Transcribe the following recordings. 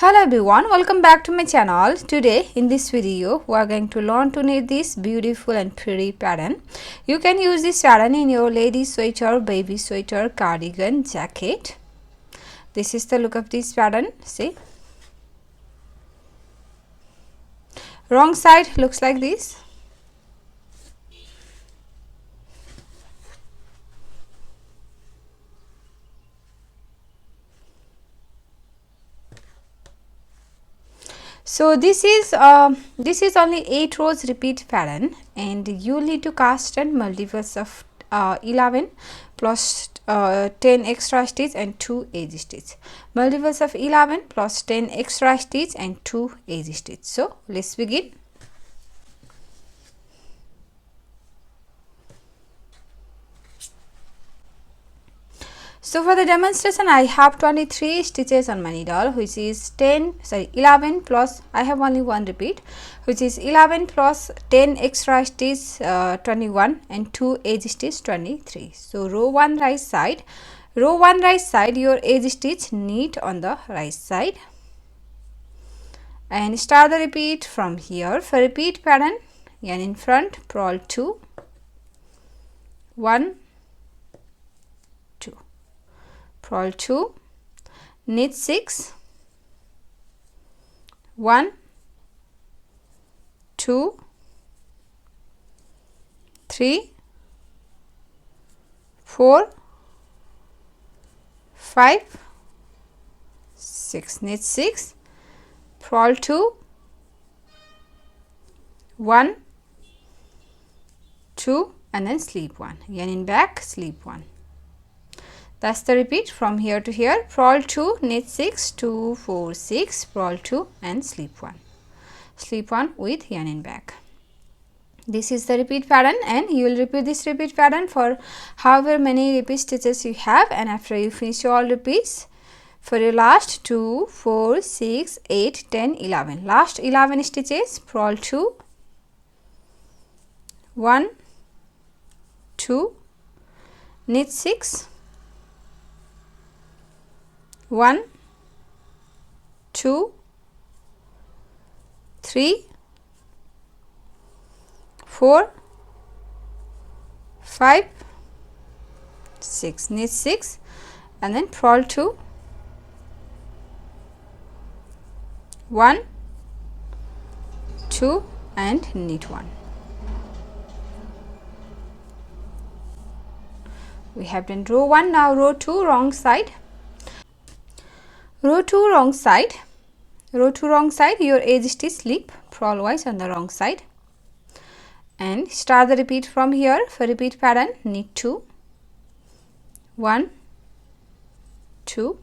Hello everyone, welcome back to my channel. Today in this video we are going to learn to knit this beautiful and pretty pattern. You can use this pattern in your lady sweater, baby sweater, cardigan, jacket. This is the look of this pattern. See, wrong side looks like this. So this is only 8 rows repeat pattern, and you need to cast on multiples of 11 plus 10 extra stitch and 2 edge stitch. Multiples of 11 plus 10 extra stitch and 2 edge stitch. So let's begin. So for the demonstration I have 23 stitches on my needle, which is 11 plus, I have only one repeat, which is 11 plus 10 extra stitch 21 and 2 edge stitch 23. So row 1 right side, your edge stitch knit on the right side and start the repeat from here. For repeat pattern, yarn in front, purl 2, 1, purl 2, knit 6, 1, 2, 3, 4, 5, 6, knit 6, purl 2, 1, 2 and then slip 1, yarn in back, slip 1. That's the repeat from here to here. Purl 2, knit 6, 2, 4, 6, purl 2 and slip 1. Slip 1 with yarn in back. This is the repeat pattern, and you will repeat this repeat pattern for however many repeat stitches you have, and after you finish all repeats for your last 2, 4, 6, 8, 10, 11. Last 11 stitches, purl 2, 1, 2, knit 6, 1, 2, 3, 4, 5, 6, knit 6 and then purl 2, 1, 2 and knit 1. We have done row 1. Now row 2, wrong side. Row 2 wrong side, your edge stitch slip purl wise on the wrong side and start the repeat from here. For repeat pattern, knit 2, 1, 2,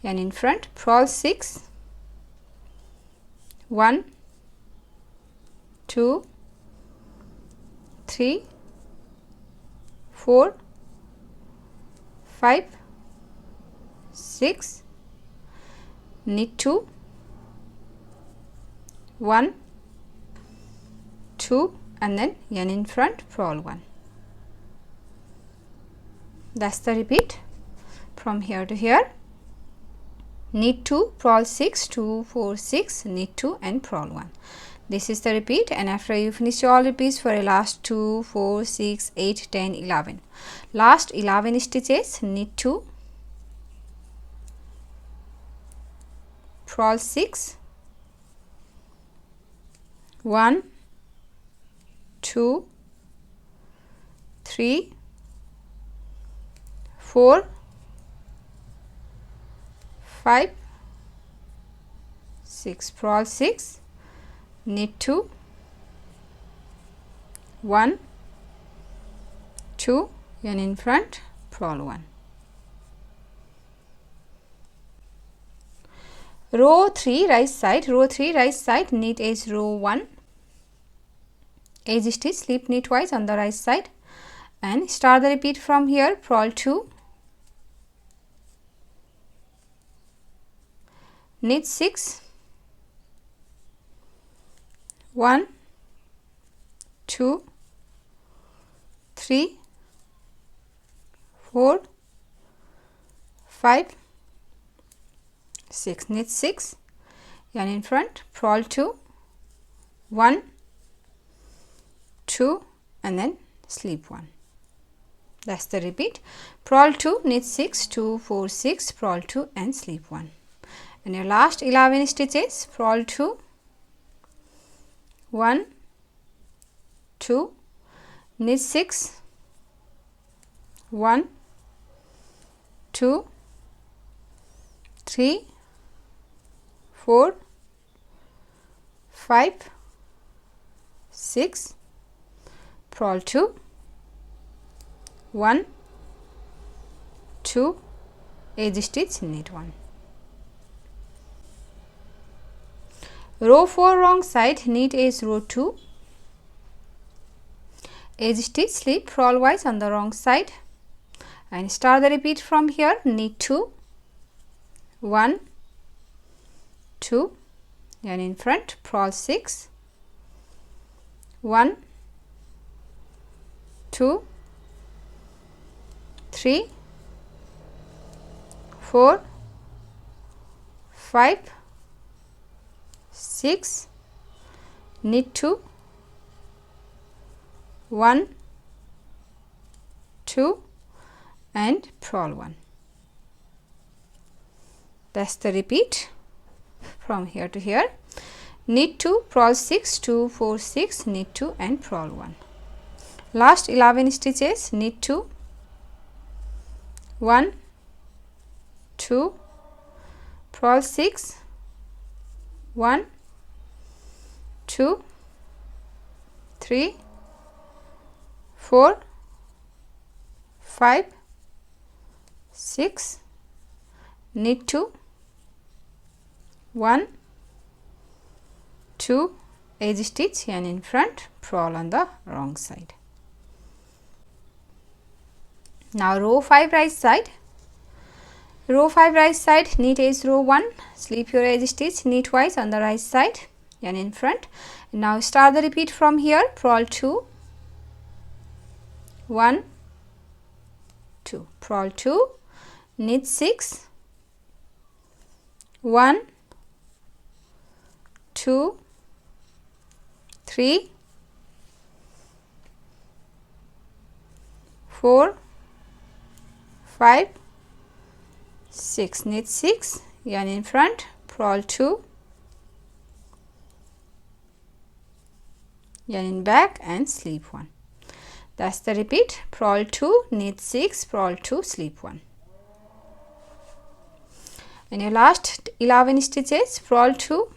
and in front purl 6, 1, 2, 3, 4, 5, 6, knit 2, 1, 2 and then yarn in front, purl 1. That's the repeat from here to here. Knit 2, purl 6, 2, 4, 6, knit 2 and purl 1. This is the repeat, and after you finish all repeats for a last 2, 4, 6, 8, 10, 11. Last 11 stitches, knit 2, purl 6, 1, 2, 3, 4, 5, 6, purl 6, knit 2, 1, 2, yarn in front, purl 1. Row 3 right side, knit edge row 1, edge stitch slip knit twice on the right side and start the repeat from here. Purl 2, knit 6, 1, 2, 3, 4, 5, 6, knit 6, yarn in front, purl 2, 1, 2 and then slip 1. That's the repeat. Purl 2, knit 6, 2, 4, 6, purl 2 and slip 1. And your last 11 stitches, purl 2, 1, 2, knit 6, 1, 2, 3, 4, 5, 6, purl 2, 1, 2, edge stitch, knit 1. Row 4 wrong side, knit edge row 2, edge stitch, slip purl wise on the wrong side and start the repeat from here. Knit 2, 1, 2, yarn in front, purl 6, 1, 2, 3, 4, 5, 6, knit 2, 1, 2 and purl 1. That's the repeat from here to here. Knit 2, purl 6, 2, 4, 6, knit 2 and purl 1. Last 11 stitches, knit 2, 1, 2, purl 6, 1, 2, 3, 4, 5, 6, knit 2, 1, 2, edge stitch, yarn in front, purl on the wrong side. Now row 5 right side. Row 5 right side, knit edge row 1, slip your edge stitch knitwise on the right side, yarn in front. Now start the repeat from here. Purl 2, 1, 2, purl 2, knit 6, 1, 2, 3, 4, 5, 6, knit 6, yarn in front, purl 2, yarn in back and slip 1. That's the repeat. Purl 2, knit 6, purl 2, slip 1. And your last 11 stitches, purl 2,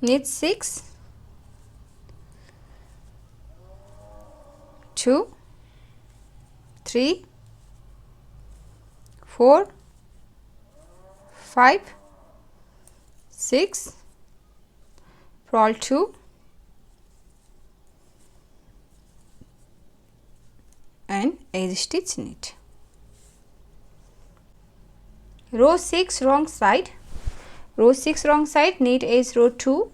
knit 6, 2, 3, 4, 5, 6, purl 2 and edge stitch knit. Row 6 wrong side. Row 6 wrong side, knit edge row 2,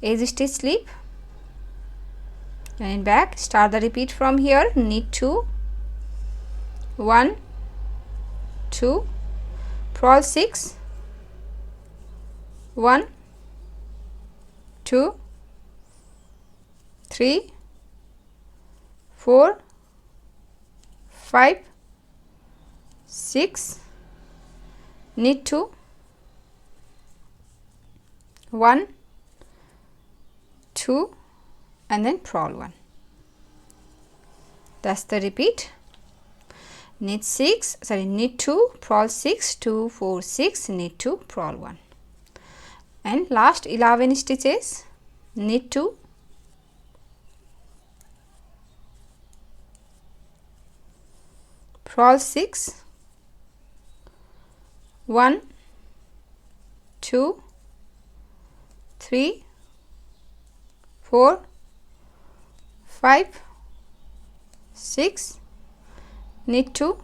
edge stitch slip and in back. Start the repeat from here. Knit 2, 1, 2, purl 6, 1, 2, 3, 4, 5, 6, knit 2, 1, 2 and then purl 1. That's the repeat. Knit 2, purl 6, 2, 4, 6, knit 2, purl 1. And last 11 stitches, knit 2, purl 6, 1, 2, 3, 4, 5, 6, knit 2,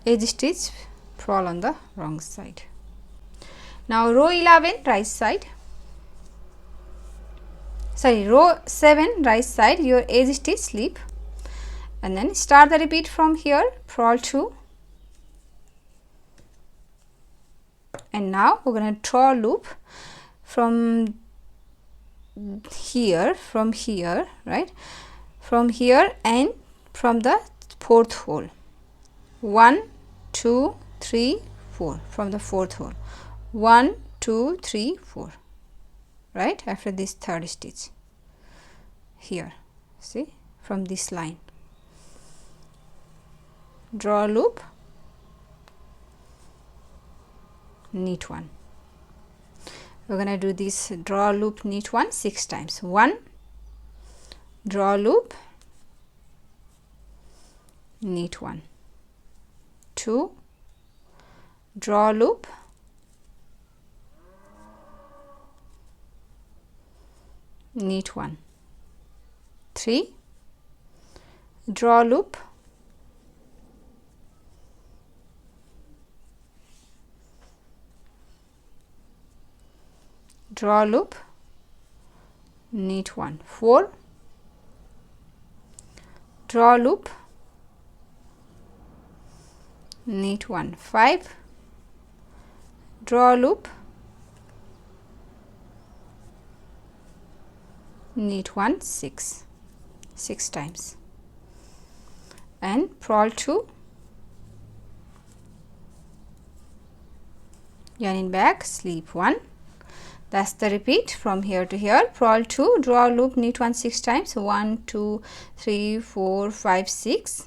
edge stitch, purl on the wrong side. Now row 11 right side. sorry, row 7 right side, your edge stitch, slip, and then start the repeat from here, purl 2, and now we're going to draw a loop from here, right, from here and from the fourth hole, 1 2 3 4, from the fourth hole, 1 2 3 4, right, after this third stitch here, see, from this line, draw a loop, knit 1. We're going to do this draw loop, knit 1 6 times. 1, draw loop, knit 1, 2, draw loop, knit 1, 3, draw loop, draw loop, knit 1, 4, draw loop, knit 1, 5, draw loop, knit 1 6 times, and purl 2, yarn in back, slip 1. That's the repeat from here to here, purl 2, draw loop, knit 1 6 times, 1 2 3 4 5 6,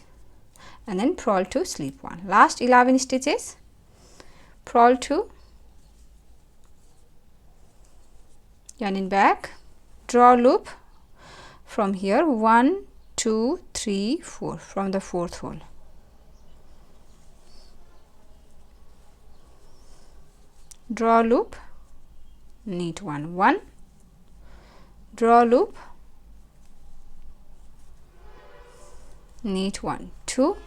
and then purl 2, slip 1. Last 11 stitches, purl 2, yarn in back, draw loop from here, 1 2 3 4, from the fourth hole, draw loop, knit 1 1, draw loop, knit 1 2,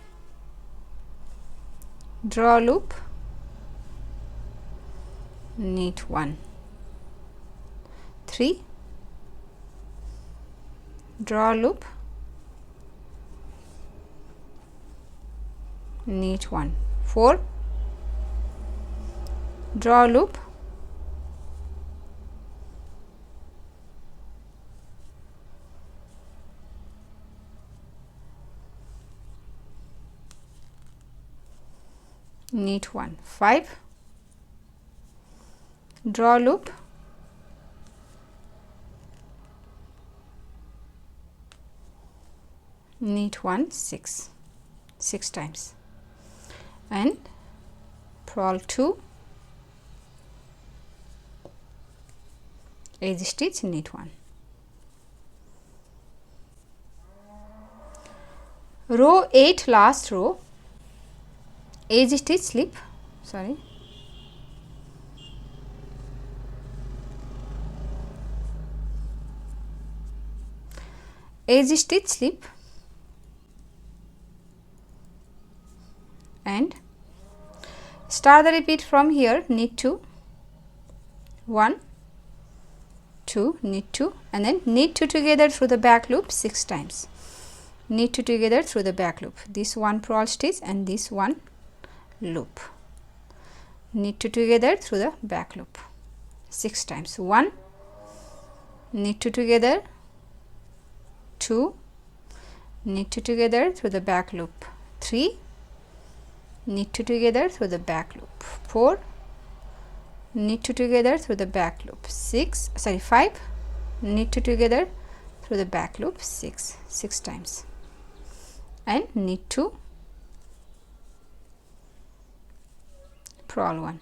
draw loop, knit 1 3, draw loop, knit 1 4, draw loop, knit 1 5, draw loop, knit 1 6 times, and purl 2, edge stitch, knit 1. Row 8, last row, edge stitch, slip, sorry, edge stitch, slip, and start the repeat from here, knit 2, 1 2, knit 2, and then knit 2 together through the back loop 6 times, knit 2 together through the back loop, this one purl stitch and this one loop, knit 2 together through the back loop 6 times, 1, knit 2 together, 2, knit 2 together through the back loop, 3, knit 2 together through the back loop, 4, knit 2 together through the back loop, 5, knit 2 together through the back loop 6 times, and knit 2, purl 1.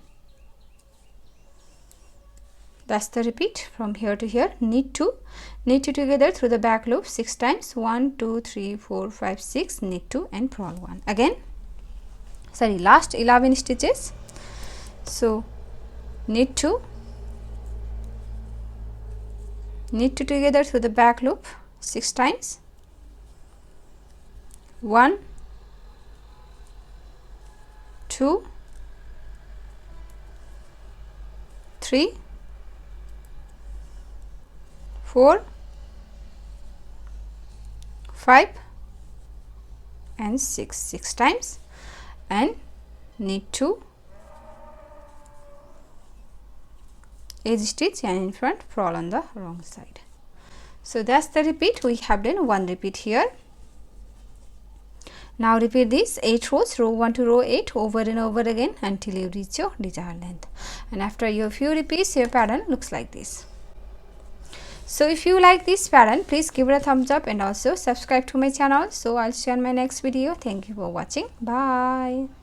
That's the repeat from here to here, knit 2 together through the back loop 6 times, 1 2 3 4 5 6, knit 2 and purl 1. Again, sorry, last 11 stitches, so knit 2 together through the back loop 6 times, 1 2 3 4 5 and 6 times, and knit 2 edge stitch and in front, purl on the wrong side. So that's the repeat. We have done 1 repeat here. Now repeat this 8 rows, row 1 to row 8, over and over again until you reach your desired length. And after your few repeats, your pattern looks like this. So if you like this pattern, please give it a thumbs up and also subscribe to my channel. So I'll see you on my next video. Thank you for watching. Bye.